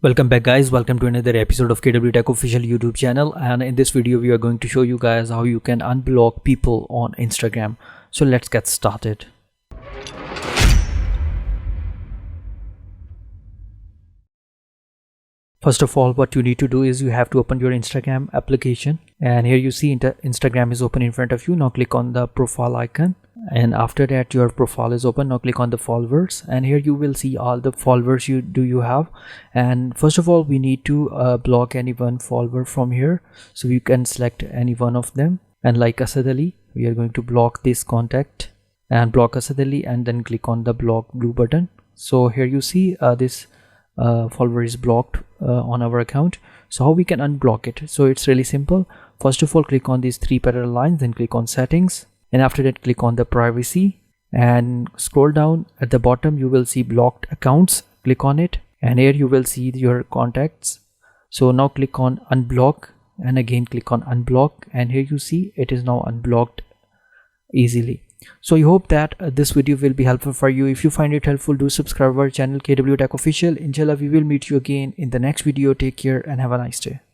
Welcome back guys, welcome to another episode of KW Tech official YouTube channel, and in this video we are going to show you guys how you can unblock people on Instagram. So let's get started. First of all, what you need to do is you have to open your Instagram application, and here you see Instagram is open in front of you. Now click on the profile icon, and after that your profile is open. Now click on the followers, and here you will see all the followers you have. And first of all, we need to block any one follower from here, so you can select any one of them, and like Asad Ali, we are going to block this contact and block Asad Ali, and then click on the block blue button. So here you see this follower is blocked on our account. So how we can unblock it? So it's really simple. First of all, click on these three parallel lines, then click on settings, and after that click on the privacy and scroll down. At the bottom you will see blocked accounts. Click on it, and here you will see your contacts. So now click on unblock, and again click on unblock, and here you see it is now unblocked easily. So I hope that this video will be helpful for you. If you find it helpful, do subscribe our channel KW Tech official. Inshallah we will meet you again in the next video. Take care and have a nice day.